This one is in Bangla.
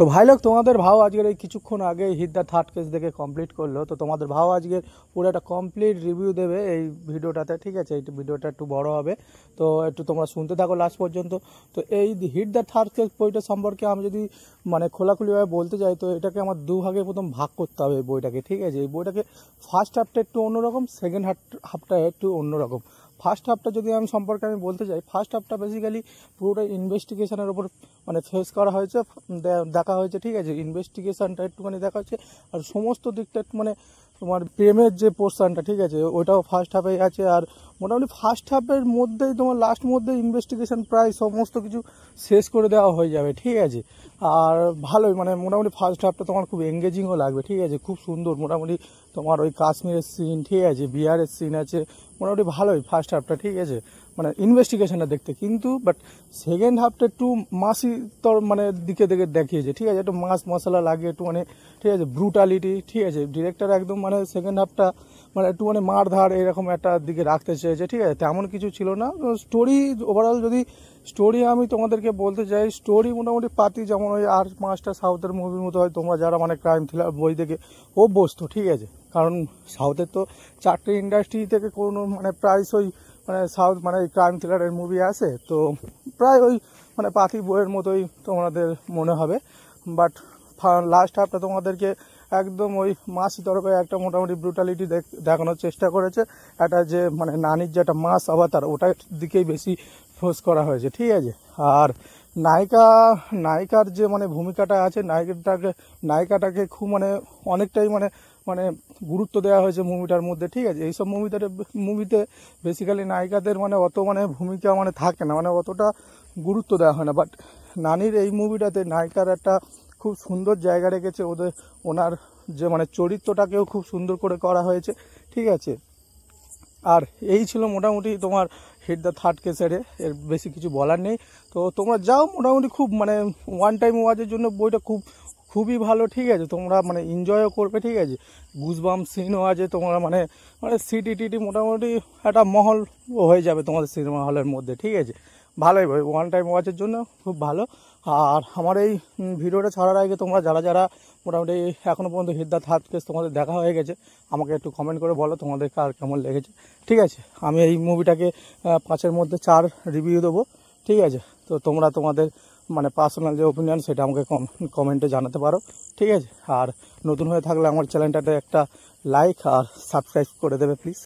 তো ভাই লোক তোমাদের ভাও আজকের এই কিছুক্ষণ আগে হিট দ্য থার্ড কেস দেখে কমপ্লিট করলো। তো তোমাদের ভাও আজকের পুরো একটা কমপ্লিট রিভিউ দেবে এই ভিডিওটাতে, ঠিক আছে? এই ভিডিওটা একটু বড় হবে, তো একটু তোমরা শুনতে থাকো লাস্ট পর্যন্ত। তো এই হিট দ্য থার্ড কেস বইটা সম্পর্কে আমি যদি মানে খোলাখুলিভাবে বলতে চাই, তো এটাকে আমার দুভাগে প্রথম ভাগ করতে হবে এই বইটাকে, ঠিক আছে? এই বইটাকে ফার্স্ট হাফটা একটু অন্যরকম, সেকেন্ড হাফটা একটু অন্যরকম। ফার্স্ট হাফটা যদি আমি সম্পর্কে আমি বলতে চাই, ফার্স্ট হাফটা বেসিক্যালি পুরোটা ইনভেস্টিগেশনের ওপর মানে ফেস করা হয়েছে, দেখা হয়েছে, ঠিক আছে? ইনভেস্টিগেশনটা একটুখানি দেখা হচ্ছে, আর সমস্ত দিকটা একটু মানে তোমার প্রেমের যে পোর্শনটা, ঠিক আছে, ওইটাও ফার্স্ট হাফে আছে। আর মোটামুটি ফার্স্ট হাফের মধ্যেই তোমার লাস্ট মধ্যে ইনভেস্টিগেশন প্রায় সমস্ত কিছু শেষ করে দেওয়া হয়ে যাবে, ঠিক আছে? আর ভালোই মানে মোটামুটি ফার্স্ট হাফটা তোমার খুব এঙ্গেজিংও লাগবে, ঠিক আছে? খুব সুন্দর মোটামুটি তোমার ওই কাশ্মীরের সিন, ঠিক আছে, বিহারের সিন আছে, মোটামুটি ভালোই ফার্স্ট হাফটা, ঠিক আছে, মানে ইনভেস্টিগেশনটা দেখতে। কিন্তু বাট সেকেন্ড হাফটা একটু মাসি তোর মানে দিকে দেখিয়েছে, ঠিক আছে? একটু মাছ মশলা লাগে একটু মানে, ঠিক আছে, ব্রুটালিটি, ঠিক আছে? ডিরেক্টর একদম মানে সেকেন্ড হাফটা মানে একটু মানে মারধার এরকম একটা দিকে রাখতে চেয়েছে, ঠিক আছে? তেমন কিছু ছিল না। স্টোরি ওভারঅল যদি স্টোরি আমি তোমাদেরকে বলতে চাই, স্টোরি মোটামুটি পাতি যেমন ওই আর 5টা সাউথের মুভির মতো হয়, তোমরা যারা মানে ক্রাইম থ্রিলার বই থেকে অভ্যস্ত, ঠিক আছে? কারণ সাউথের তো 4টে ইন্ডাস্ট্রি থেকে কোনো মানে প্রায়শই মানে সাউথ মানে ক্রাইম থ্রিলারের মুভি আসে, তো প্রায় ওই মানে পাতি বইয়ের মতোই তোমাদের মনে হবে। বাট লাস্ট হাফটা তোমাদেরকে একদম ওই মাসি তরফে একটা মোটামুটি ব্রুটালিটি দেখানোর চেষ্টা করেছে। একটা যে মানে নানির যে একটা মাস অবতার, ওটার দিকেই বেশি ফোর্স করা হয়েছে, ঠিক আছে? আর নায়িকার যে মানে ভূমিকাটা আছে, নায়িকাটাকে খুব মানে অনেকটাই মানে মানে গুরুত্ব দেওয়া হয়েছে মুভিটার মধ্যে, ঠিক আছে? এইসব মুভিতে বেসিক্যালি নায়িকাদের মানে অত মানে ভূমিকা মানে থাকে না, মানে অতটা গুরুত্ব দেওয়া হয় না। বাট নানির এই মুভিটাতে নায়িকার একটা খুব সুন্দর জায়গা রেখেছে, ওনার যে মানে চরিত্রটাকেও খুব সুন্দর করে করা হয়েছে, ঠিক আছে? আর এই ছিল মোটামুটি তোমার হিট দ্য থার্ড কেসের, এর বেশি কিছু বলার নেই। তো তোমরা যাও, মোটামুটি খুব মানে ওয়ান টাইম ওয়াচের জন্য বইটা খুবই ভালো, ঠিক আছে? তোমরা মানে এনজয়ও করবে, ঠিক আছে? গুজবাম সিনও আছে, তোমরা মানে মানে সিটি মোটামুটি একটা মহল হয়ে যাবে তোমাদের সিনেমা হলের মধ্যে, ঠিক আছে? ভালোই ভাই, ওয়ান টাইম ওয়াচের জন্য খুব ভালো। আর আমার এই ভিডিওটা ছাড়ার আগে তোমরা যারা মোটামুটি এখনও পর্যন্ত হিট দ্য থার্ড কেস তোমাদের দেখা হয়ে গেছে, আমাকে একটু কমেন্ট করে বলো তোমাদেরকে আর কেমন লেগেছে, ঠিক আছে? আমি এই মুভিটাকে 5-এর মধ্যে 4 রিভিউ দেবো, ঠিক আছে? তো তোমরা তোমাদের মানে পার্সোনাল যে ওপিনিয়ন সেটা আমাকে কমেন্টে জানাতে পারো, ঠিক আছে? আর নতুন হয়ে থাকলে আমার চ্যানেলটাতে একটা লাইক আর সাবস্ক্রাইব করে দেবে প্লিজ।